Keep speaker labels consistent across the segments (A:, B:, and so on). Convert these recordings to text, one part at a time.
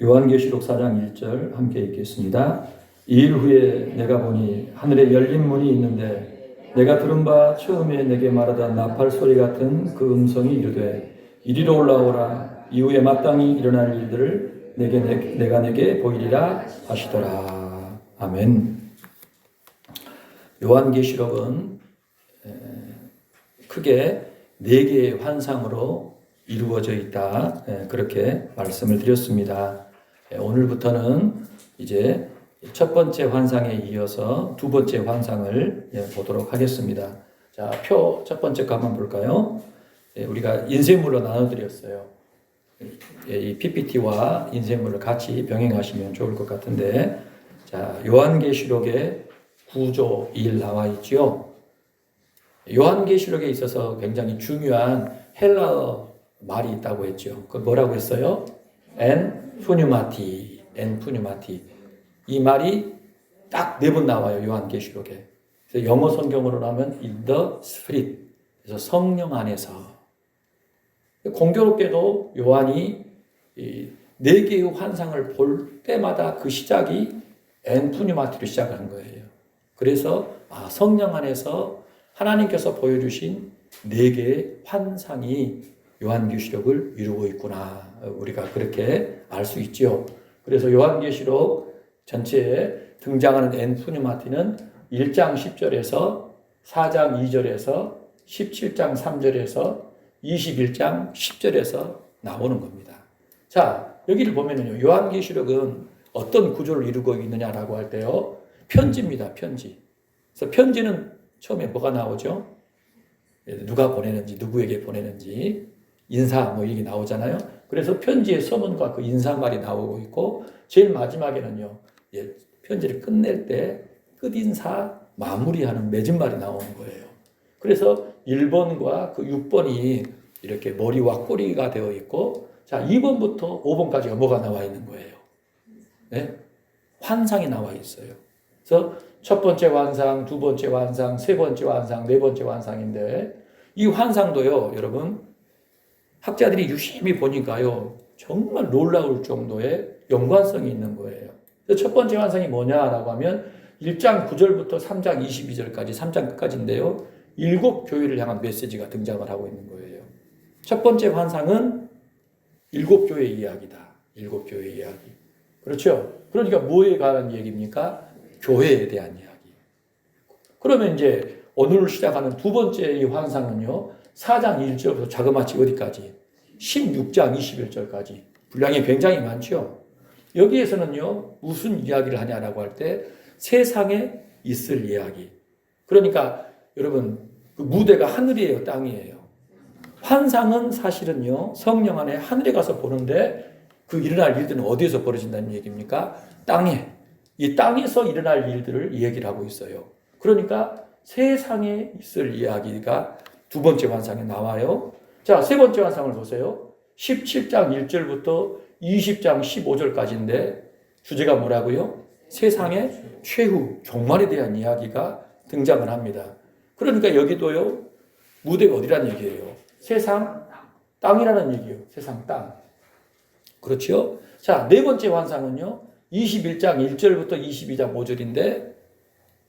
A: 요한계시록 4장 1절 함께 읽겠습니다. 이일 후에 내가 보니 하늘에 열린 문이 있는데 내가 들은 바 처음에 내게 말하던 나팔 소리 같은 그 음성이 이르되 이리로 올라오라. 이후에 마땅히 일어날 일들을 내가 내게 보이리라 하시더라. 아멘. 요한계시록은 크게 4개의 환상으로 이루어져 있다. 그렇게 말씀을 드렸습니다. 오늘부터는 이제 첫 번째 환상에 이어서 두 번째 환상을 보도록 하겠습니다. 자, 표 첫 번째 거 한번 볼까요? 우리가 인쇄물로 나눠드렸어요. 이 PPT와 인쇄물을 같이 병행하시면 좋을 것 같은데, 자, 요한계시록의 구조 1 나와 있죠. 요한계시록에 있어서 굉장히 중요한 헬라어 말이 있다고 했죠. 그 뭐라고 했어요? 엔 푸뉴마티. 이 말이 딱 4번 나와요. 요한계시록에. 그래서 영어 성경으로 하면 in the spirit. 그래서 성령 안에서. 공교롭게도 요한이 4개의 환상을 볼 때마다 그 시작이 엔 푸뉴마티로 시작하는 거예요. 그래서 성령 안에서 하나님께서 보여주신 4개의 환상이 요한계시록을 이루고 있구나. 우리가 그렇게 알 수 있죠. 그래서 요한계시록 전체에 등장하는 엔푸니마티는 1장 10절에서 4장 2절에서 17장 3절에서 21장 10절에서 나오는 겁니다. 자, 여기를 보면은요, 요한계시록은 어떤 구조를 이루고 있느냐라고 할 때요, 편지입니다, 편지. 그래서 편지는 처음에 뭐가 나오죠? 누가 보내는지, 누구에게 보내는지, 인사 얘기 나오잖아요. 그래서 편지의 서문과 그 인사말이 나오고 있고, 제일 마지막에는요, 편지를 끝낼 때 끝인사 마무리하는 맺은말이 나오는 거예요. 그래서 1번과 그 6번이 이렇게 머리와 꼬리가 되어 있고, 자, 2번부터 5번까지가 뭐가 나와 있는 거예요? 네? 환상이 나와 있어요. 그래서 첫 번째 환상, 두 번째 환상, 세 번째 환상, 네 번째 환상인데, 이 환상도요, 여러분, 학자들이 유심히 보니까요, 정말 놀라울 정도의 연관성이 있는 거예요. 그래서 첫 번째 환상이 뭐냐라고 하면 1장 9절부터 3장 22절까지 3장 끝까지인데요. 7 교회를 향한 메시지가 등장을 하고 있는 거예요. 첫 번째 환상은 7 교회 이야기다. 7 교회 이야기. 그렇죠? 그러니까 뭐에 관한 얘기입니까? 교회에 대한 이야기. 그러면 이제 오늘 시작하는 두 번째 이 환상은요, 4장 1절부터 자그마치 어디까지? 16장 21절까지. 분량이 굉장히 많죠? 여기에서는요, 무슨 이야기를 하냐라고 할 때, 세상에 있을 이야기. 그러니까, 여러분, 그 무대가 하늘이에요, 땅이에요? 환상은 사실은요, 성령 안에 하늘에 가서 보는데, 그 일어날 일들은 어디에서 벌어진다는 얘기입니까? 땅에. 이 땅에서 일어날 일들을 얘기를 하고 있어요. 그러니까, 세상에 있을 이야기가 두 번째 환상에 나와요. 자, 세 번째 환상을 보세요. 17장 1절부터 20장 15절까지인데 주제가 뭐라고요? 세상의 최후, 종말에 대한 이야기가 등장을 합니다. 그러니까 여기도요, 무대가 어디란 얘기예요? 세상, 땅이라는 얘기예요. 세상, 땅. 그렇죠? 자, 네 번째 환상은요, 21장 1절부터 22장 5절인데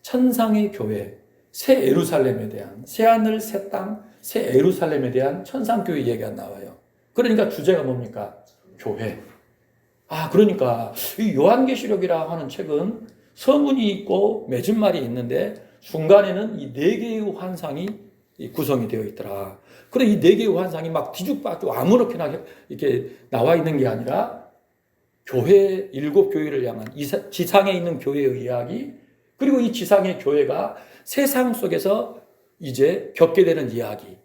A: 천상의 교회, 새 예루살렘에 대한, 새 하늘, 새 땅, 새 예루살렘에 대한 천상교회 얘기가 나와요. 그러니까 주제가 뭡니까? 교회. 그러니까 이 요한계시록이라 하는 책은 서문이 있고 맺은말이 있는데 중간에는 이 4개의 환상이 구성이 되어 있더라. 그래, 이 4개의 환상이 막 뒤죽박죽 아무렇게나 이렇게 나와 있는 게 아니라 교회, 7 교회를 향한 지상에 있는 교회의 이야기, 그리고 이 지상의 교회가 세상 속에서 이제 겪게 되는 이야기.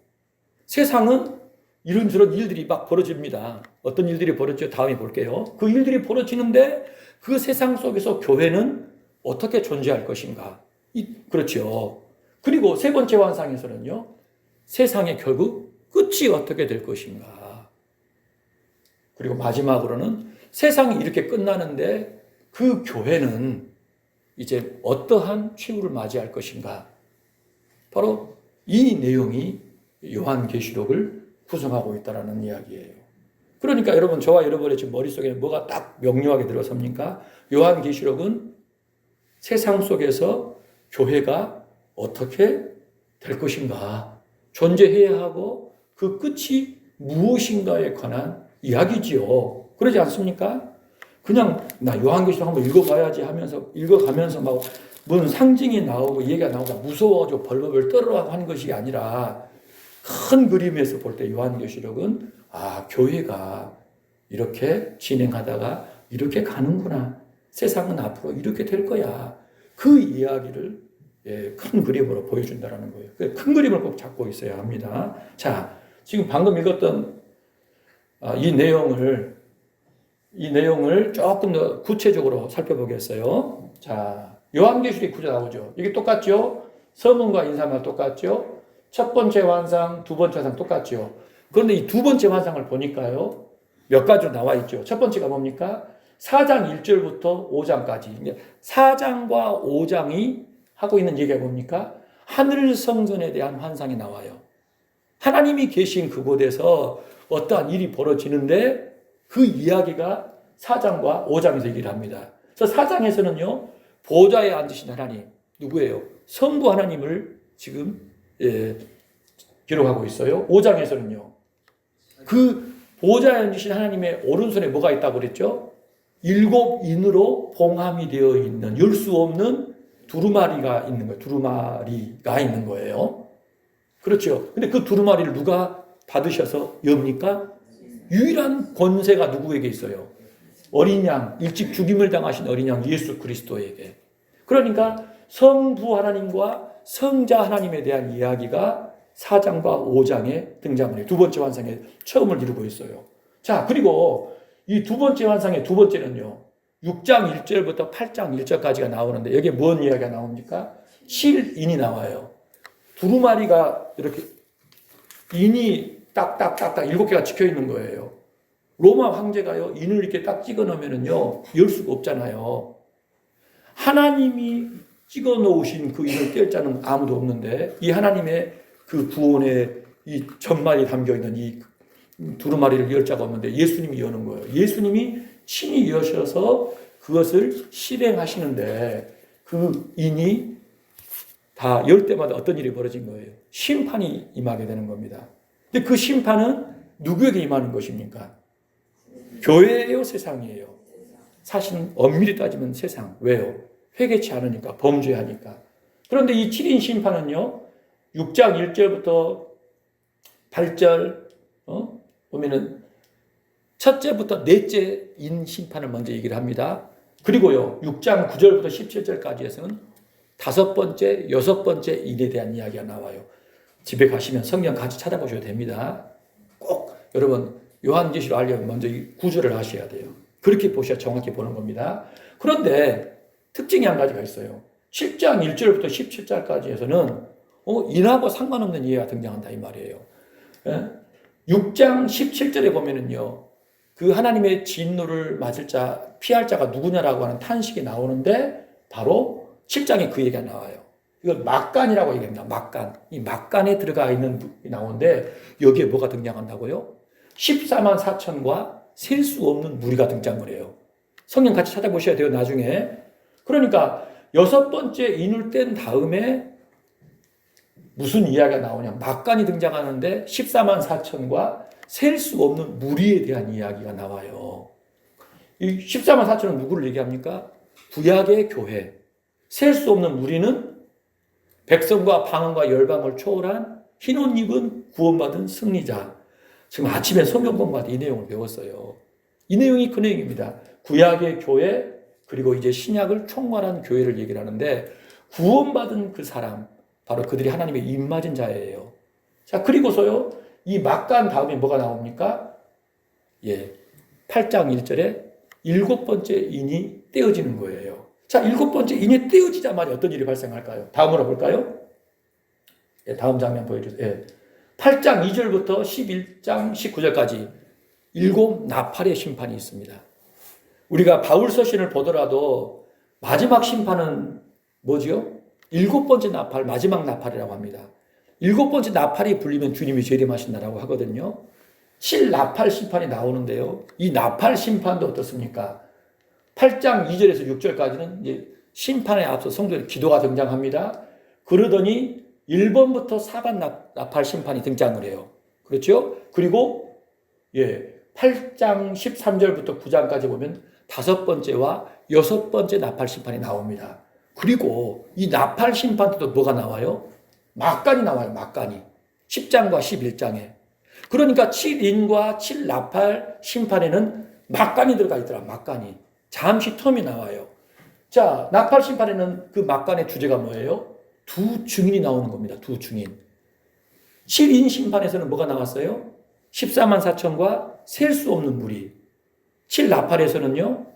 A: 세상은 이런저런 일들이 막 벌어집니다. 어떤 일들이 벌어지죠? 다음에 볼게요. 그 일들이 벌어지는데 그 세상 속에서 교회는 어떻게 존재할 것인가? 그렇죠. 그리고 세 번째 환상에서는요, 세상의 결국 끝이 어떻게 될 것인가? 그리고 마지막으로는 세상이 이렇게 끝나는데 그 교회는 이제 어떠한 최후를 맞이할 것인가? 바로 이 내용이 요한계시록을 구성하고 있다는 이야기예요. 그러니까 여러분, 저와 여러분의 지금 머릿속에 뭐가 딱 명료하게 들어섭니까? 요한계시록은 세상 속에서 교회가 어떻게 될 것인가, 존재해야 하고 그 끝이 무엇인가에 관한 이야기지요. 그러지 않습니까? 그냥 나 요한계시록 한번 읽어봐야지 하면서 읽어가면서 막 뭔 상징이 나오고 얘기가 나오고 무서워져 벌벌 떨어라고 하는 것이 아니라 큰 그림에서 볼 때 요한계시록은 교회가 이렇게 진행하다가 이렇게 가는구나. 세상은 앞으로 이렇게 될 거야. 그 이야기를 큰 그림으로 보여준다는 거예요. 큰 그림을 꼭 잡고 있어야 합니다. 자, 지금 방금 읽었던 이 내용을 조금 더 구체적으로 살펴보겠어요. 자, 요한계시록 9절 나오죠. 이게 똑같죠? 서문과 인사말 똑같죠? 첫 번째 환상, 두 번째 환상 똑같죠? 그런데 이 두 번째 환상을 보니까요, 몇 가지로 나와 있죠. 첫 번째가 뭡니까? 4장 1절부터 5장까지. 4장과 5장이 하고 있는 얘기가 뭡니까? 하늘 성전에 대한 환상이 나와요. 하나님이 계신 그곳에서 어떠한 일이 벌어지는데 그 이야기가 4장과 5장에서 얘기를 합니다. 그래서 4장에서는요, 보좌에 앉으신 하나님, 누구예요? 성부 하나님을 지금 기록하고 있어요. 5장에서는요, 그 보좌에 앉으신 하나님의 오른손에 뭐가 있다고 그랬죠? 7인으로 봉함이 되어 있는, 열 수 없는 두루마리가 있는 거예요. 두루마리가 있는 거예요. 그렇죠. 근데 그 두루마리를 누가 받으셔서 엽니까? 유일한 권세가 누구에게 있어요? 어린 양, 일찍 죽임을 당하신 어린 양 예수 그리스도에게. 그러니까 성부 하나님과 성자 하나님에 대한 이야기가 4장과 5장에 등장을 해요. 두 번째 환상에 처음을 이루고 있어요. 자, 그리고 이 두 번째 환상의 두 번째는요, 6장 1절부터 8장 1절까지가 나오는데 여기에 뭔 이야기가 나옵니까? 7인이 나와요. 두루마리가 이렇게 인이 딱딱딱딱 7개가 찍혀 있는 거예요. 로마 황제가요, 인을 이렇게 딱 찍어 놓으면은요, 열 수가 없잖아요. 하나님이 찍어 놓으신 그 인을 뗄 자는 아무도 없는데, 이 하나님의 그 구원의 이 전말이 담겨 있는 이 두루마리를 열 자가 없는데 예수님이 여는 거예요. 예수님이 친히 여셔서 그것을 실행하시는데 그 인이 다 열 때마다 어떤 일이 벌어진 거예요? 심판이 임하게 되는 겁니다. 근데 그 심판은 누구에게 임하는 것입니까? 교회예요, 세상이에요? 사실은 엄밀히 따지면 세상. 왜요? 회개치 않으니까, 범죄하니까. 그런데 이 7인 심판은요, 6장 1절부터 8절, 보면은 첫째부터 넷째인 심판을 먼저 얘기를 합니다. 그리고요, 6장 9절부터 17절까지에서는 다섯 번째, 여섯 번째 인에 대한 이야기가 나와요. 집에 가시면 성경 같이 찾아보셔도 됩니다. 꼭 여러분 요한계시록 알려면 먼저 이 구절을 아셔야 돼요. 그렇게 보셔야 정확히 보는 겁니다. 그런데 특징이 한 가지가 있어요. 7장 1절부터 17절까지에서는 인하고 상관없는 이해가 등장한다 이 말이에요. 6장 17절에 보면은요, 그 하나님의 진노를 맞을 자, 피할 자가 누구냐라고 하는 탄식이 나오는데 바로 7장에 그 얘기가 나와요. 이걸 막간이라고 얘기합니다. 막간. 이 막간에 들어가 있는 나오는데 여기에 뭐가 등장한다고요? 14만 4천과 셀 수 없는 무리가 등장을 해요. 성경 같이 찾아보셔야 돼요, 나중에. 그러니까 여섯 번째 인을 뗀 다음에 무슨 이야기가 나오냐. 막간이 등장하는데 14만 4천과 셀 수 없는 무리에 대한 이야기가 나와요. 이 14만 4천은 누구를 얘기합니까? 구약의 교회. 셀 수 없는 무리는 백성과 방언과 열방을 초월한 흰 옷 입은 구원받은 승리자. 지금 아침에 성경 공부할 때 이 내용을 배웠어요. 이 내용이 그 내용입니다. 구약의 교회, 그리고 이제 신약을 총괄한 교회를 얘기를 하는데 구원받은 그 사람, 바로 그들이 하나님의 입맞은 자예요. 자, 그리고서요, 이 막간 다음에 뭐가 나옵니까? 8장 1절에 일곱 번째 인이 떼어지는 거예요. 자, 일곱 번째 인이 떼어지자마자 어떤 일이 발생할까요? 다음으로 볼까요? 다음 장면 보여주세요. 8장 2절부터 11장 19절까지 일곱 나팔의 심판이 있습니다. 우리가 바울 서신을 보더라도 마지막 심판은 뭐지요? 일곱 번째 나팔, 마지막 나팔이라고 합니다. 일곱 번째 나팔이 불리면 주님이 재림하신다라고 하거든요. 7나팔 심판이 나오는데요. 이 나팔 심판도 어떻습니까? 8장 2절에서 6절까지는 이제 심판에 앞서 성도의 기도가 등장합니다. 그러더니 1번부터 4번 나팔 심판이 등장을 해요. 그렇죠? 그리고 8장 13절부터 9장까지 보면 5번째와 6번째 나팔 심판이 나옵니다. 그리고 이 나팔 심판 때도 뭐가 나와요? 막간이 나와요. 막간이. 10장과 11장에. 그러니까 7인과 7나팔 심판에는 막간이 들어가 있더라. 막간이. 잠시 텀이 나와요. 자, 나팔 심판에는 그 막간의 주제가 뭐예요? 두 증인이 나오는 겁니다. 두 증인. 7인 심판에서는 뭐가 나왔어요? 14만 4천과 셀 수 없는 무리. 7나팔에서는요,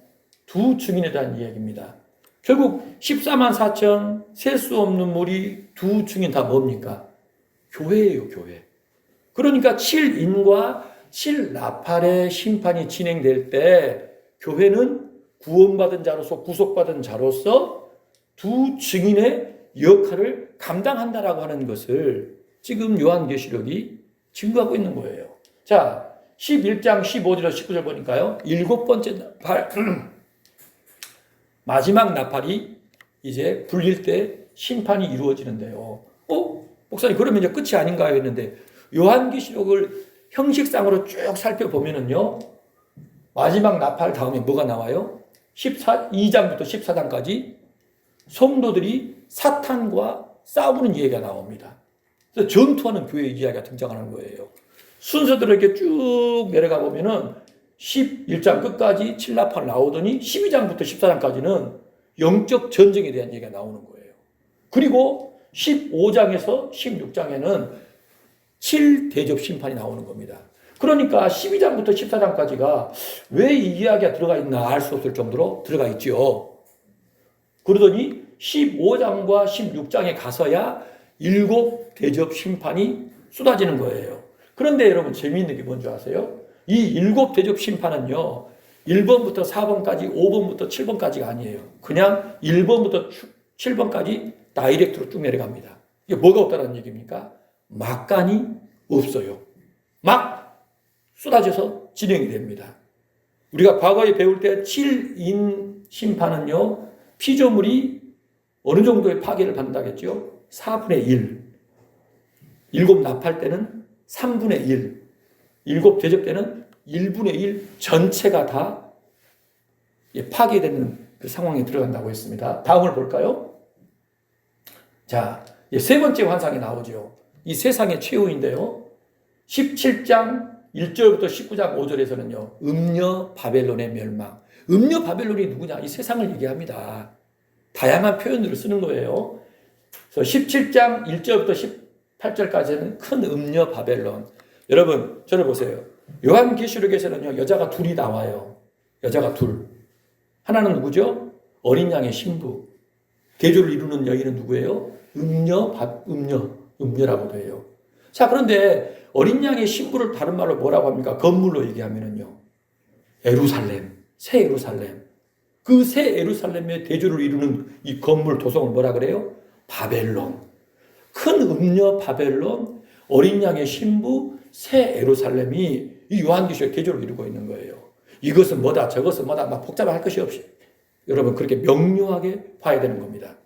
A: 두 증인에 대한 이야기입니다. 결국 14만 4천, 셀 수 없는 무리, 두 증인 다 뭡니까? 교회예요, 교회. 그러니까 7인과 7나팔의 심판이 진행될 때 교회는 구원받은 자로서, 구속받은 자로서 두 증인의 역할을 감당한다라고 하는 것을 지금 요한계시록이 증거하고 있는 거예요. 자, 11장 15절에서 19절 보니까요. 7번째 나팔, 마지막 나팔이 이제 불릴 때 심판이 이루어지는데요. 목사님, 그러면 이제 끝이 아닌가요? 했는데, 요한계시록을 형식상으로 쭉 살펴보면은요, 마지막 나팔 다음에 뭐가 나와요? 2장부터 14장까지 성도들이 사탄과 싸우는 이야기가 나옵니다. 그래서 전투하는 교회 이야기가 등장하는 거예요. 순서대로 이렇게 쭉 내려가 보면은 11장 끝까지 7나팔 나오더니 12장부터 14장까지는 영적 전쟁에 대한 얘기가 나오는 거예요. 그리고 15장에서 16장에는 7대접 심판이 나오는 겁니다. 그러니까 12장부터 14장까지가 왜 이 이야기가 들어가 있나 알 수 없을 정도로 들어가 있죠. 그러더니 15장과 16장에 가서야 7대접 심판이 쏟아지는 거예요. 그런데 여러분 재미있는 게 뭔지 아세요? 이 7대접 심판은요, 1번부터 4번까지, 5번부터 7번까지가 아니에요. 그냥 1번부터 7번까지 다이렉트로 쭉 내려갑니다. 이게 뭐가 없다는 얘기입니까? 막간이 없어요. 막 쏟아져서 진행이 됩니다. 우리가 과거에 배울 때 7인 심판은요, 피조물이 어느 정도의 파괴를 받는다겠죠? 4분의 1. 7나팔 때는 3분의 1. 7대접 때는 1분의 1 전체가 다 파괴되는 그 상황에 들어간다고 했습니다. 다음을 볼까요? 자, 세 번째 환상이 나오죠. 이 세상의 최후인데요. 17장 1절부터 19장 5절에서는요. 음녀 바벨론의 멸망. 음녀 바벨론이 누구냐? 이 세상을 얘기합니다. 다양한 표현으로 쓰는 거예요. 그래서 17장 1절부터 18절까지는 큰 음녀 바벨론. 여러분, 저를 보세요. 요한계시록에서는요. 여자가 둘이 나와요. 여자가 둘. 하나는 누구죠? 어린 양의 신부. 대조를 이루는 여인은 누구예요? 음녀라고도 해요. 자, 그런데 어린 양의 신부를 다른 말로 뭐라고 합니까? 건물로 얘기하면은요. 예루살렘, 새 예루살렘. 그 새 예루살렘의 대조를 이루는 이 건물 도성을 뭐라 그래요? 바벨론. 큰 음녀 바벨론, 어린 양의 신부, 새 예루살렘이 이 요한계시록 대조를 이루고 있는 거예요. 이것은 뭐다, 저것은 뭐다, 막 복잡할 것이 없이 여러분 그렇게 명료하게 봐야 되는 겁니다.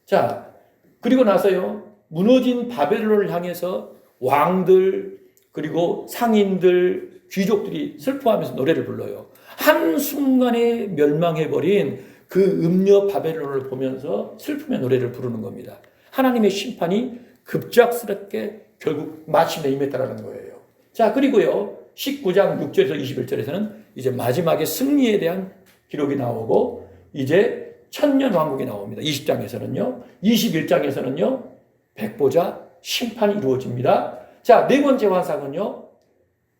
A: 자, 그리고 나서요, 무너진 바벨론을 향해서 왕들, 그리고 상인들, 귀족들이 슬퍼하면서 노래를 불러요. 한순간에 멸망해버린 그 음녀 바벨론을 보면서 슬픔의 노래를 부르는 겁니다. 하나님의 심판이 급작스럽게 결국 마침내 임했다라는 거예요. 자, 그리고요, 19장 6절에서 21절에서는 이제 마지막에 승리에 대한 기록이 나오고, 이제 천년 왕국이 나옵니다. 20장에서는요, 21장에서는요, 백보자 심판이 이루어집니다. 자, 네 번째 환상은요,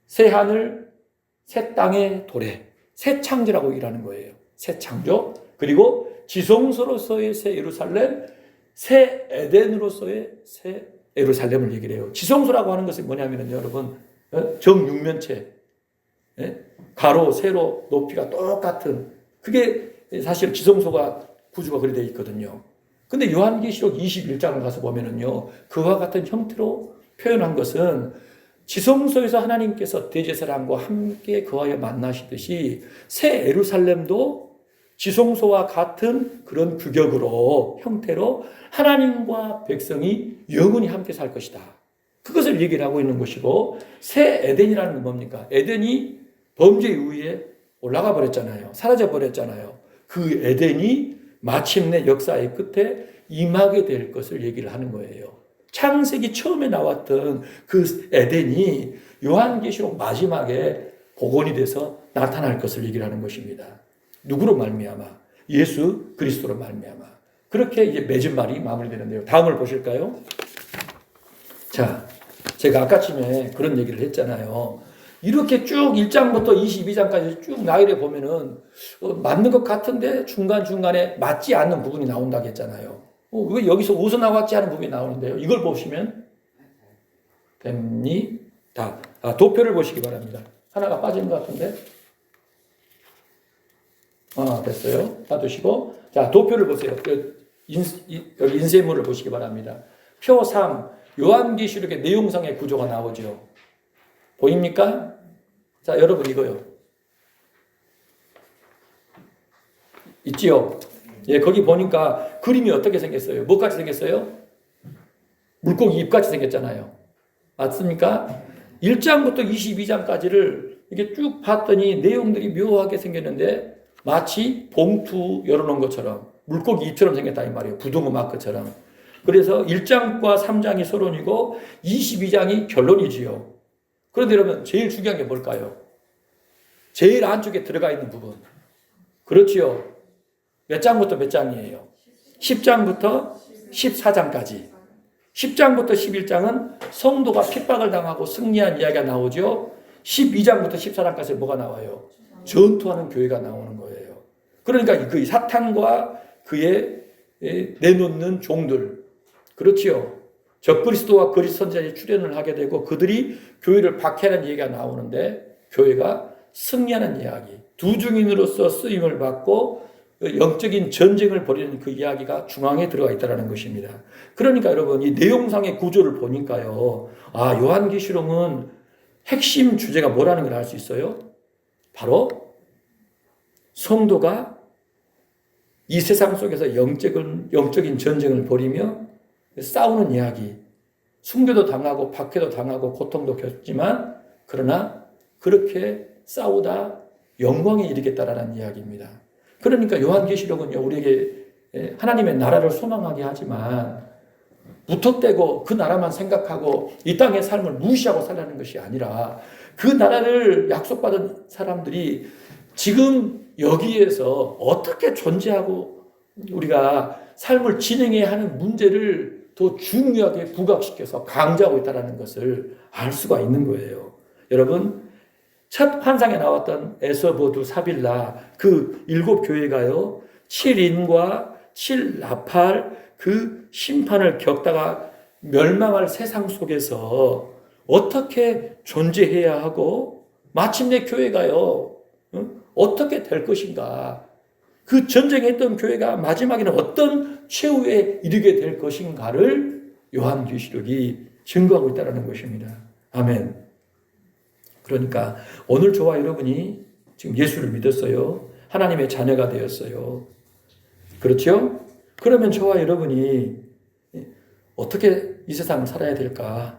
A: 새 하늘, 새 땅의 도래, 새 창조라고 일하는 거예요. 새 창조. 그리고 지성소로서의 새 예루살렘, 새 에덴으로서의 새 예루살렘을 얘기를 해요. 지성소라고 하는 것은 뭐냐면요, 여러분, 정육면체, 가로, 세로, 높이가 똑같은, 그게 사실 지성소가 구조가 그리 되어 있거든요. 근데 요한계시록 21장을 가서 보면은요, 그와 같은 형태로 표현한 것은 지성소에서 하나님께서 대제사장과 함께 거하여 만나시듯이 새 예루살렘도 지성소와 같은 그런 규격으로 형태로 하나님과 백성이 영원히 함께 살 것이다. 그것을 얘기를 하고 있는 것이고, 새 에덴이라는 건 뭡니까? 에덴이 범죄 이후에 올라가 버렸잖아요. 사라져 버렸잖아요. 그 에덴이 마침내 역사의 끝에 임하게 될 것을 얘기를 하는 거예요. 창세기 처음에 나왔던 그 에덴이 요한계시록 마지막에 복원이 돼서 나타날 것을 얘기를 하는 것입니다. 누구로 말미암아? 예수 그리스도로 말미암아. 그렇게 이제 맺은 말이 마무리되는데요. 다음을 보실까요? 자, 제가 아까쯤에 그런 얘기를 했잖아요. 이렇게 쭉 1장부터 22장까지 쭉 나열해 보면은 맞는 것 같은데 중간중간에 맞지 않는 부분이 나온다고 했잖아요. 왜 여기서 어디서 나왔지 하는 부분이 나오는데요. 이걸 보시면 됩니다. 도표를 보시기 바랍니다. 하나가 빠진 것 같은데. 됐어요. 놔두시고. 자, 도표를 보세요. 여기 인쇄물을 보시기 바랍니다. 표 3, 요한계시록의 내용상의 구조가 나오죠. 보입니까? 자, 여러분 이거요. 있지요? 예, 거기 보니까 그림이 어떻게 생겼어요? 뭐같이 생겼어요? 물고기 입같이 생겼잖아요. 맞습니까? 1장부터 22장까지를 이렇게 쭉 봤더니 내용들이 묘하게 생겼는데 마치 봉투 열어놓은 것처럼 물고기 입처럼 생겼다 이 말이에요. 부동어 마크처럼. 그래서 1장과 3장이 서론이고 22장이 결론이지요. 그런데 여러분 제일 중요한 게 뭘까요? 제일 안쪽에 들어가 있는 부분. 그렇지요. 몇 장부터 몇 장이에요? 10장부터 14장까지. 10장부터 11장은 성도가 핍박을 당하고 승리한 이야기가 나오죠. 12장부터 14장까지 뭐가 나와요? 전투하는 교회가 나오는 거예요. 그러니까 그 사탄과 그의 내놓는 종들. 그렇지요. 적그리스도와 거짓 선지자들이 출현을 하게 되고 그들이 교회를 박해하는 얘기가 나오는데 교회가 승리하는 이야기. 두 증인으로서 쓰임을 받고 영적인 전쟁을 벌이는 그 이야기가 중앙에 들어가 있다는 것입니다. 그러니까 여러분 이 내용상의 구조를 보니까요. 요한계시록은 핵심 주제가 뭐라는 걸 알 수 있어요? 바로 성도가 이 세상 속에서 영적인 전쟁을 벌이며 싸우는 이야기. 순교도 당하고 박해도 당하고 고통도 겪지만 그러나 그렇게 싸우다 영광에 이르겠다라는 이야기입니다. 그러니까 요한계시록은요, 우리에게 하나님의 나라를 소망하게 하지만 무턱대고 그 나라만 생각하고 이 땅의 삶을 무시하고 살라는 것이 아니라 그 나라를 약속받은 사람들이 지금 여기에서 어떻게 존재하고 우리가 삶을 진행해야 하는 문제를 더 중요하게 부각시켜서 강조하고 있다는 것을 알 수가 있는 거예요. 여러분, 첫 환상에 나왔던 에서보두 사빌라 그 7교회가요. 7인과 7나팔 그 심판을 겪다가 멸망할 세상 속에서 어떻게 존재해야 하고 마침내 교회가요. 어떻게 될 것인가. 그 전쟁했던 교회가 마지막에는 어떤 최후에 이르게 될 것인가를 요한계시록이 증거하고 있다는 것입니다. 아멘. 그러니까 오늘 저와 여러분이 지금 예수를 믿었어요. 하나님의 자녀가 되었어요. 그렇죠? 그러면 저와 여러분이 어떻게 이 세상을 살아야 될까?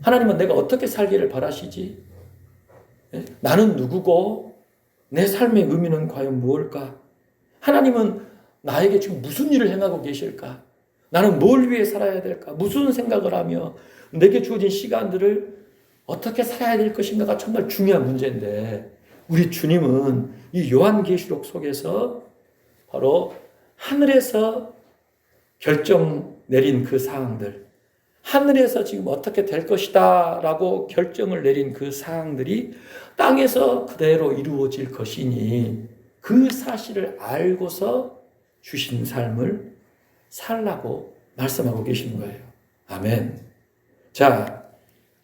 A: 하나님은 내가 어떻게 살기를 바라시지? 나는 누구고 내 삶의 의미는 과연 무엇일까? 하나님은 나에게 지금 무슨 일을 행하고 계실까? 나는 뭘 위해 살아야 될까? 무슨 생각을 하며 내게 주어진 시간들을 어떻게 살아야 될 것인가가 정말 중요한 문제인데 우리 주님은 이 요한계시록 속에서 바로 하늘에서 결정 내린 그 사항들, 하늘에서 지금 어떻게 될 것이다 라고 결정을 내린 그 사항들이 땅에서 그대로 이루어질 것이니 그 사실을 알고서 주신 삶을 살라고 말씀하고 계시는 거예요. 아멘. 자,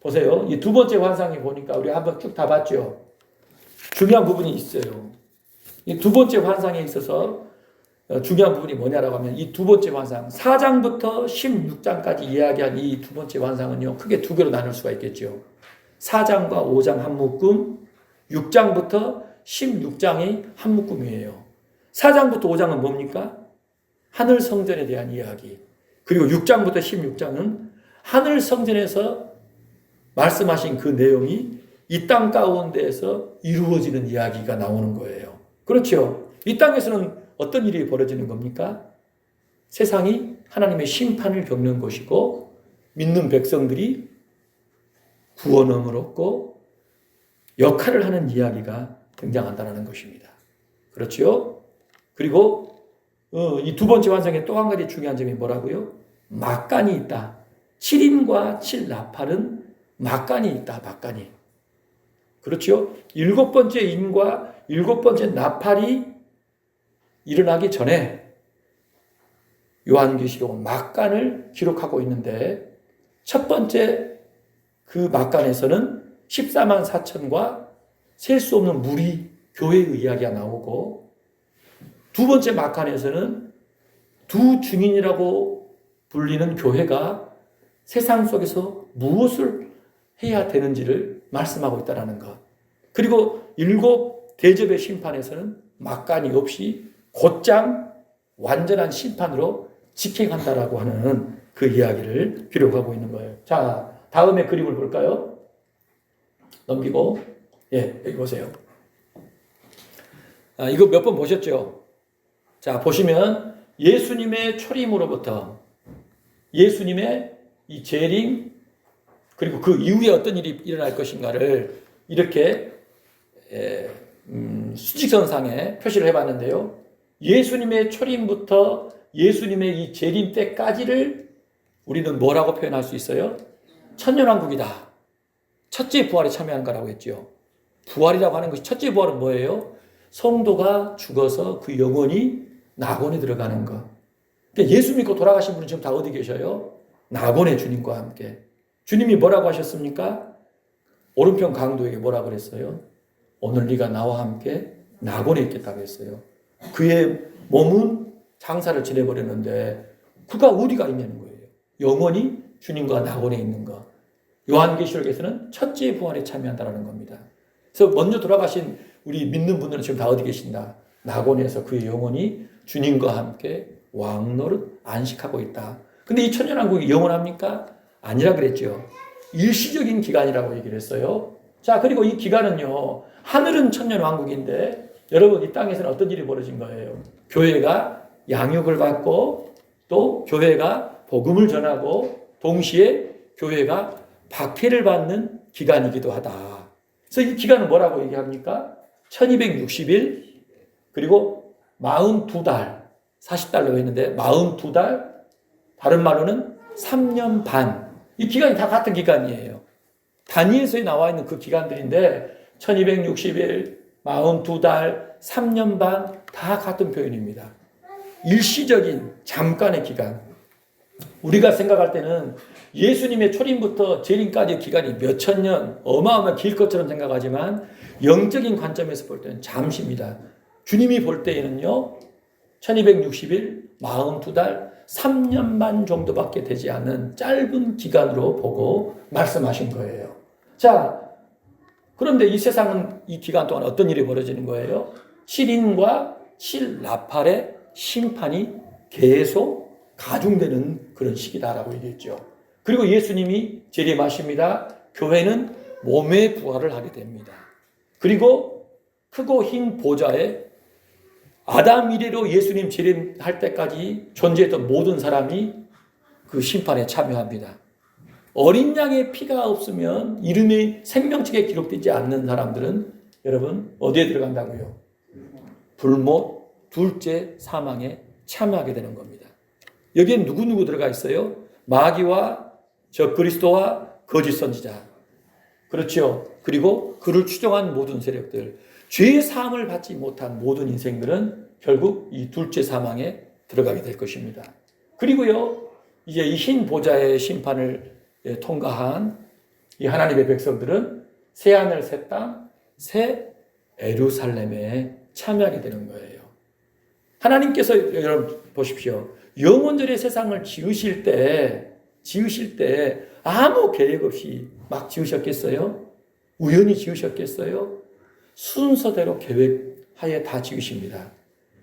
A: 보세요. 이 두 번째 환상에 보니까 우리 한번 쭉 다 봤죠. 중요한 부분이 있어요. 이 두 번째 환상에 있어서 중요한 부분이 뭐냐라고 하면 이 두 번째 환상, 4장부터 16장까지 이야기한 이 두 번째 환상은요, 크게 두 개로 나눌 수가 있겠죠. 4장과 5장 한 묶음, 6장부터 16장이 한 묶음이에요. 4장부터 5장은 뭡니까? 하늘 성전에 대한 이야기. 그리고 6장부터 16장은 하늘 성전에서 말씀하신 그 내용이 이 땅 가운데에서 이루어지는 이야기가 나오는 거예요. 그렇죠? 이 땅에서는 어떤 일이 벌어지는 겁니까? 세상이 하나님의 심판을 겪는 곳이고 믿는 백성들이 구원함을 얻고 역할을 하는 이야기가 등장한다는 것입니다. 그렇죠? 그리고 이 두 번째 환상의 또 한 가지 중요한 점이 뭐라고요? 막간이 있다. 7인과 7나팔은 막간이 있다. 막간이. 그렇죠? 일곱 번째 인과 일곱 번째 나팔이 일어나기 전에 요한계시록은 막간을 기록하고 있는데 첫 번째 그 막간에서는 14만 4천과 셀 수 없는 무리 교회의 이야기가 나오고 두 번째 막간에서는 두 증인이라고 불리는 교회가 세상 속에서 무엇을 해야 되는지를 말씀하고 있다는 것. 그리고 일곱 대접의 심판에서는 막간이 없이 곧장 완전한 심판으로 직행한다라고 하는 그 이야기를 기록하고 있는 거예요. 자, 다음에 그림을 볼까요? 넘기고, 여기 보세요. 이거 몇 번 보셨죠? 자, 보시면 예수님의 초림으로부터 예수님의 이 재림, 그리고 그 이후에 어떤 일이 일어날 것인가를 이렇게 수직선상에 표시를 해봤는데요. 예수님의 초림부터 예수님의 이 재림 때까지를 우리는 뭐라고 표현할 수 있어요? 천년왕국이다. 첫째 부활에 참여하는 거라고 했죠. 부활이라고 하는 것이 첫째 부활은 뭐예요? 성도가 죽어서 그 영혼이 낙원에 들어가는 것. 그러니까 예수 믿고 돌아가신 분은 지금 다 어디 계셔요? 낙원의 주님과 함께. 주님이 뭐라고 하셨습니까? 오른편 강도에게 뭐라고 그랬어요? 오늘 네가 나와 함께 낙원에 있겠다고 했어요. 그의 몸은 장사를 지내버렸는데 그가 어디가 있냐는 거예요. 영원히 주님과 낙원에 있는 것. 요한계시록에서는 첫째 부활에 참여한다는 겁니다. 그래서 먼저 돌아가신 우리 믿는 분들은 지금 다 어디 계신다? 낙원에서 그의 영혼이 주님과 함께 왕노릇 안식하고 있다. 근데 이 천년왕국이 영원합니까? 아니라 그랬죠. 일시적인 기간이라고 얘기를 했어요. 자, 그리고 이 기간은요, 하늘은 천년왕국인데 여러분 이 땅에서는 어떤 일이 벌어진 거예요? 교회가 양육을 받고 또 교회가 복음을 전하고 동시에 교회가 박해를 받는 기간이기도 하다. 그래서 이 기간은 뭐라고 얘기합니까? 1260일 그리고 42달 40달로 했는데 42달 다른 말로는 3년 반. 이 기간이 다 같은 기간이에요. 다니엘서에 나와 있는 그 기간들인데 1260일, 42달, 3년 반 다 같은 표현입니다. 일시적인 잠깐의 기간. 우리가 생각할 때는 예수님의 초림부터 재림까지의 기간이 몇천 년, 어마어마하게 길 것처럼 생각하지만 영적인 관점에서 볼 때는 잠시입니다. 주님이 볼 때에는요, 1260일, 42달, 3년 반 정도밖에 되지 않는 짧은 기간으로 보고 말씀하신 거예요. 자, 그런데 이 세상은 이 기간 동안 어떤 일이 벌어지는 거예요? 7인과 7나팔의 심판이 계속 가중되는 그런 시기다라고 얘기했죠. 그리고 예수님이 재림하십니다. 교회는 몸의 부활을 하게 됩니다. 그리고 크고 흰 보좌에 아담 이래로 예수님 재림할 때까지 존재했던 모든 사람이 그 심판에 참여합니다. 어린 양의 피가 없으면 이름이 생명책에 기록되지 않는 사람들은 여러분 어디에 들어간다고요? 불못 둘째 사망에 참여하게 되는 겁니다. 여기에 누구 들어가 있어요? 마귀와 적그리스도와 거짓 선지자. 그렇죠. 그리고 그를 추종한 모든 세력들. 죄의 사함을 받지 못한 모든 인생들은 결국 이 둘째 사망에 들어가게 될 것입니다. 그리고요, 이제 이 흰 보좌의 심판을 통과한 이 하나님의 백성들은 새 하늘 새 땅, 새 예루살렘에 참여하게 되는 거예요. 하나님께서 여러분 보십시오. 영원절의 세상을 지으실 때 아무 계획 없이 막 지으셨겠어요? 우연히 지으셨겠어요? 순서대로 계획하에 다 지으십니다.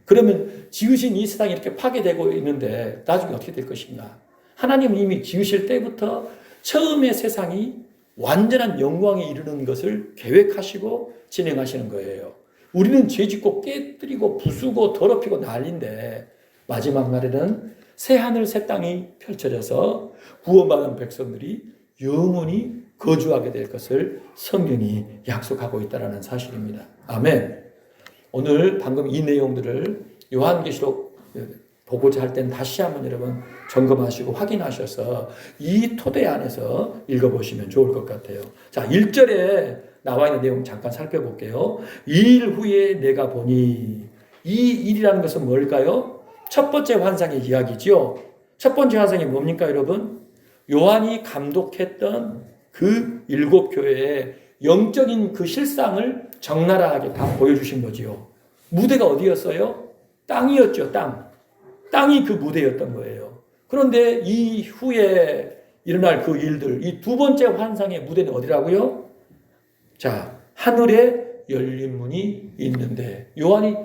A: 그러면 지으신 이 세상이 이렇게 파괴되고 있는데 나중에 어떻게 될 것인가? 하나님은 이미 지으실 때부터 처음에 세상이 완전한 영광에 이르는 것을 계획하시고 진행하시는 거예요. 우리는 죄짓고 깨뜨리고 부수고 더럽히고 난리인데 마지막 날에는 새하늘 새 땅이 펼쳐져서 구원받은 백성들이 영원히 거주하게 될 것을 성경이 약속하고 있다는 사실입니다. 아멘. 오늘 방금 이 내용들을 요한계시록 보고자 할 땐 다시 한번 여러분 점검하시고 확인하셔서 이 토대 안에서 읽어보시면 좋을 것 같아요. 자, 1절에 나와 있는 내용 잠깐 살펴볼게요. 2일 후에 내가 보니, 이 일이라는 것은 뭘까요? 첫 번째 환상의 이야기죠. 첫 번째 환상이 뭡니까 여러분? 요한이 감독했던 그 7교회의 영적인 그 실상을 적나라하게 다 보여주신 거지요. 무대가 어디였어요? 땅이었죠. 땅이 그 무대였던 거예요. 그런데 이후에 일어날 그 일들, 이 두 번째 환상의 무대는 어디라고요? 자, 하늘에 열린 문이 있는데 요한이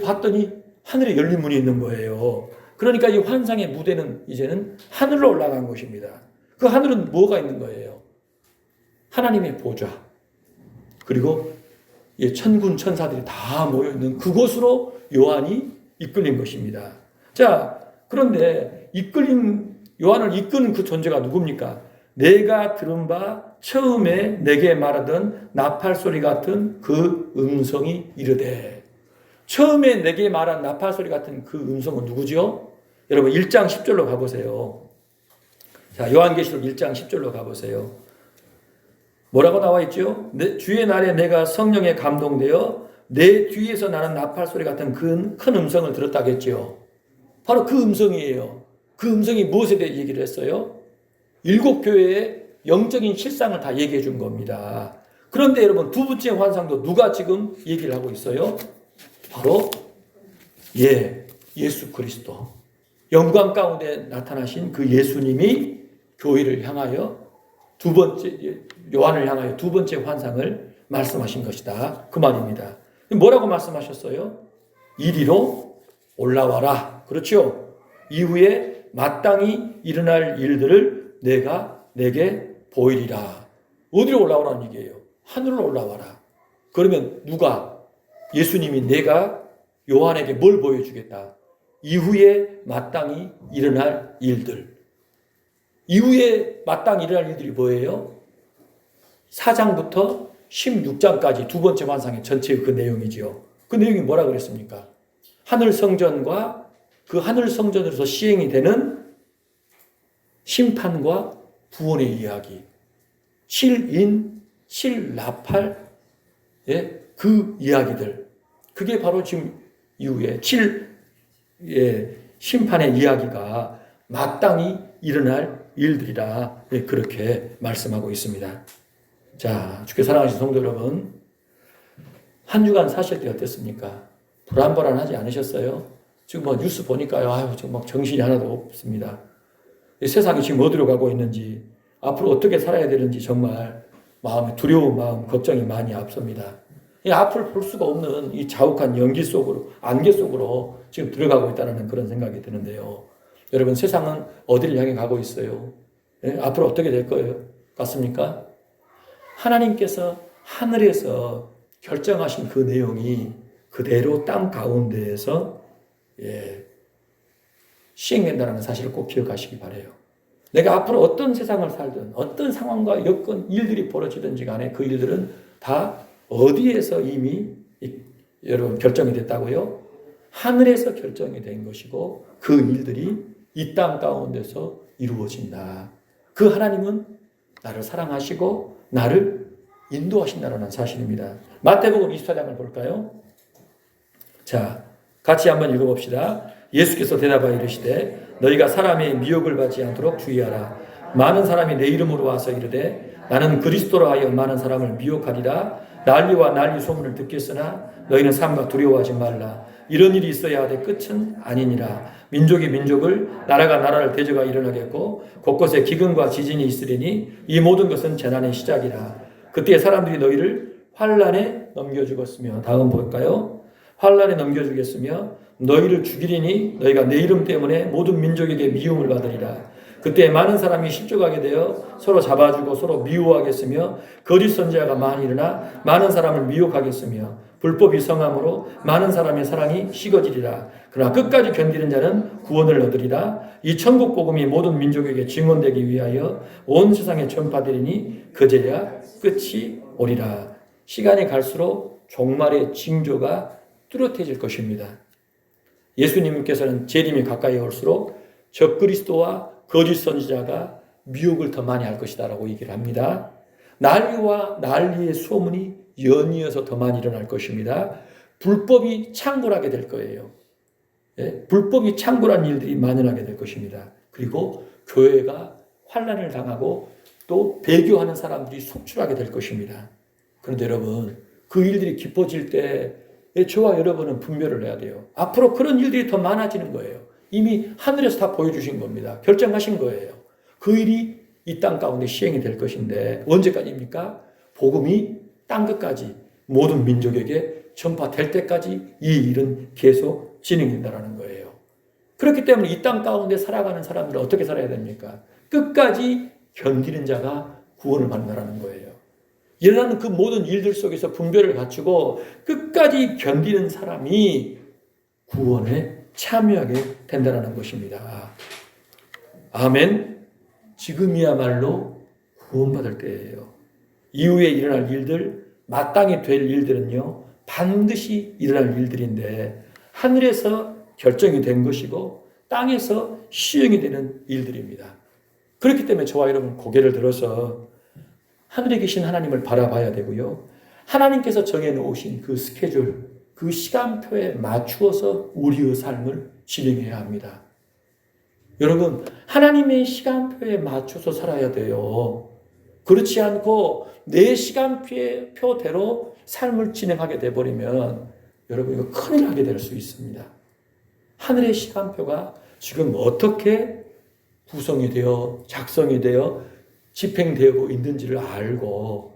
A: 봤더니 하늘에 열린 문이 있는 거예요. 그러니까 이 환상의 무대는 이제는 하늘로 올라간 것입니다. 그 하늘은 뭐가 있는 거예요? 하나님의 보좌, 그리고 천군 천사들이 다 모여있는 그곳으로 요한이 이끌린 것입니다. 자, 그런데 요한을 이끄는 그 존재가 누굽니까? 내가 들은 바 처음에 내게 말하던 나팔 소리 같은 그 음성이 이르되. 처음에 내게 말한 나팔 소리 같은 그 음성은 누구죠? 여러분 1장 10절로 가보세요. 자, 요한계시록 1장 10절로 가보세요. 뭐라고 나와 있죠? 주의 날에 내가 성령에 감동되어 내 뒤에서 나는 나팔 소리 같은 큰 음성을 들었다겠죠. 바로 그 음성이에요. 그 음성이 무엇에 대해 얘기를 했어요? 7교회의 영적인 실상을 다 얘기해 준 겁니다. 그런데 여러분 두 번째 환상도 누가 지금 얘기를 하고 있어요? 바로 예수 그리스도. 영광 가운데 나타나신 그 예수님이 교회를 향하여 요한을 향하여 두 번째 환상을 말씀하신 것이다. 그 말입니다. 뭐라고 말씀하셨어요? 이리로 올라와라. 그렇죠? 이후에 마땅히 일어날 일들을 내가 내게 보이리라. 어디로 올라오라는 얘기예요? 하늘로 올라와라. 그러면 누가? 예수님이 내가 요한에게 뭘 보여주겠다? 이후에 마땅히 일어날 일들. 이후에 마땅히 일어날 일들이 뭐예요? 4장부터 16장까지 두 번째 환상의 전체의 그 내용이지요. 그 내용이 뭐라 그랬습니까? 하늘 성전과 그 하늘 성전으로서 시행이 되는 심판과 구원의 이야기. 7인, 7나팔, 그 이야기들. 그게 바로 지금 이후에 심판의 이야기가 마땅히 일어날 일들이라 그렇게 말씀하고 있습니다. 자, 주께 사랑하신 성도 여러분, 한 주간 사실 때 어땠습니까? 불안불안하지 않으셨어요? 지금 뉴스 보니까요, 지금 정신이 하나도 없습니다. 세상이 지금 어디로 가고 있는지, 앞으로 어떻게 살아야 되는지 정말 마음에 두려운 마음, 걱정이 많이 앞섭니다. 앞을 볼 수가 없는 이 자욱한 연기 속으로, 안개 속으로 지금 들어가고 있다는 그런 생각이 드는데요. 여러분, 세상은 어디를 향해 가고 있어요? 앞으로 어떻게 될 거예요? 같습니까? 하나님께서 하늘에서 결정하신 그 내용이 그대로 땅 가운데에서 시행된다는 사실을 꼭 기억하시기 바라요. 내가 앞으로 어떤 세상을 살든 어떤 상황과 여건 일들이 벌어지든지 간에 그 일들은 다 어디에서 이미 여러분 결정이 됐다고요? 하늘에서 결정이 된 것이고 그 일들이 이 땅 가운데서 이루어진다. 그 하나님은 나를 사랑하시고 나를 인도하신다는 사실입니다. 마태복음 24장을 볼까요? 자, 같이 한번 읽어봅시다. 예수께서 대답하여 이르시되 너희가 사람의 미혹을 받지 않도록 주의하라. 많은 사람이 내 이름으로 와서 이르되 나는 그리스도로 하여 많은 사람을 미혹하리라. 난리와 난리 소문을 듣겠으나 너희는 삼가 두려워하지 말라. 이런 일이 있어야 하되 끝은 아니니라. 민족이 민족을, 나라가 나라를 대적하여 일어나겠고 곳곳에 기근과 지진이 있으리니 이 모든 것은 재난의 시작이라. 그때 사람들이 너희를 환란에 넘겨주겠으며, 다음 볼까요? 환란에 넘겨주겠으며 너희를 죽이리니 너희가 내 이름 때문에 모든 민족에게 미움을 받으리라. 그때 많은 사람이 실족하게 되어 서로 잡아주고 서로 미워하겠으며 거짓 선지자가 많이 일어나 많은 사람을 미혹하겠으며 불법이 성함으로 많은 사람의 사랑이 식어지리라. 그러나 끝까지 견디는 자는 구원을 얻으리라. 이 천국 복음이 모든 민족에게 증언되기 위하여 온 세상에 전파되리니 그제야 끝이 오리라. 시간이 갈수록 종말의 징조가 뚜렷해질 것입니다. 예수님께서는 재림이 가까이 올수록 적그리스도와 거짓 선지자가 미혹을 더 많이 할 것이다 라고 얘기를 합니다. 난리와 난리의 소문이 연이어서 더 많이 일어날 것입니다. 불법이 창궐하게 될 거예요. 예? 불법이 창궐한 일들이 만연하게 될 것입니다. 그리고 교회가 환난을 당하고 또 배교하는 사람들이 속출하게 될 것입니다. 그런데 여러분, 그 일들이 깊어질 때 저와 여러분은 분별을 해야 돼요. 앞으로 그런 일들이 더 많아지는 거예요. 이미 하늘에서 다 보여주신 겁니다. 결정하신 거예요. 그 일이 이 땅 가운데 시행이 될 것인데 언제까지입니까? 복음이 땅 끝까지 모든 민족에게 전파될 때까지 이 일은 계속 진행된다는 거예요. 그렇기 때문에 이 땅 가운데 살아가는 사람들은 어떻게 살아야 됩니까? 끝까지 견디는 자가 구원을 받는다는 거예요. 일어나는 그 모든 일들 속에서 분별을 갖추고 끝까지 견디는 사람이 구원에 참여하게 된다는 것입니다. 아멘. 지금이야말로 구원받을 때예요. 이후에 일어날 일들, 마땅히 될 일들은요, 반드시 일어날 일들인데 하늘에서 결정이 된 것이고 땅에서 시행이 되는 일들입니다. 그렇기 때문에 저와 여러분 고개를 들어서 하늘에 계신 하나님을 바라봐야 되고요. 하나님께서 정해놓으신 그 스케줄, 그 시간표에 맞추어서 우리의 삶을 진행해야 합니다. 여러분, 하나님의 시간표에 맞춰서 살아야 돼요. 그렇지 않고 내 시간표대로 삶을 진행하게 돼버리면 여러분 이거 큰일 나게 될 수 있습니다. 하늘의 시간표가 지금 어떻게 구성이 되어 작성이 되어 집행되고 있는지를 알고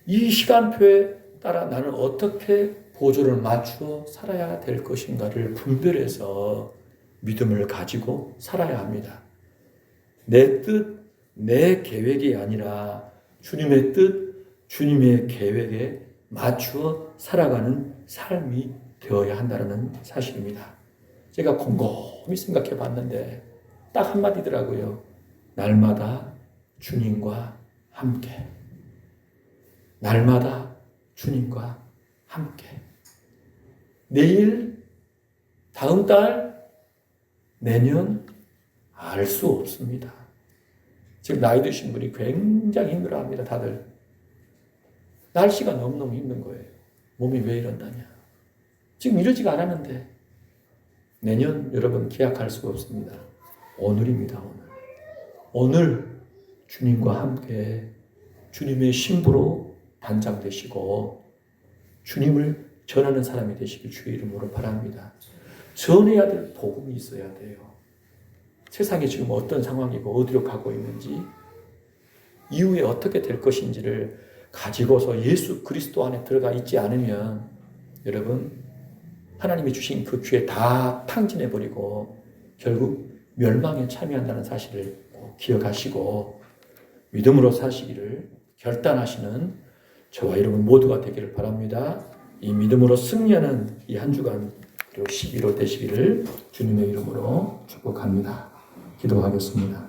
A: 이 시간표에 따라 나는 어떻게 보조를 맞추어 살아야 될 것인가를 분별해서 믿음을 가지고 살아야 합니다. 내 뜻, 내 계획이 아니라 주님의 뜻, 주님의 계획에 맞추어 살아가는 삶이 되어야 한다는 사실입니다. 제가 곰곰이 생각해 봤는데 딱 한마디더라고요. 날마다 주님과 함께. 날마다 주님과 함께. 내일, 다음 달, 내년 알 수 없습니다. 지금 나이 드신 분이 굉장히 힘들어합니다. 다들. 날씨가 너무너무 힘든 거예요. 몸이 왜 이런다냐. 지금 이러지가 않았는데 내년 여러분 기약할 수가 없습니다. 오늘입니다. 오늘 주님과 함께 주님의 신부로 단장되시고 주님을 전하는 사람이 되시길 주의 이름으로 바랍니다. 전해야 될 복음이 있어야 돼요. 세상이 지금 어떤 상황이고 어디로 가고 있는지 이후에 어떻게 될 것인지를 가지고서 예수 그리스도 안에 들어가 있지 않으면 여러분 하나님이 주신 그 귀에 다 탕진해버리고 결국 멸망에 참여한다는 사실을 꼭 기억하시고 믿음으로 사시기를 결단하시는 저와 여러분 모두가 되기를 바랍니다. 이 믿음으로 승리하는 이 한 주간 그리고 11호 되시기를 주님의 이름으로 축복합니다. 기도하겠습니다.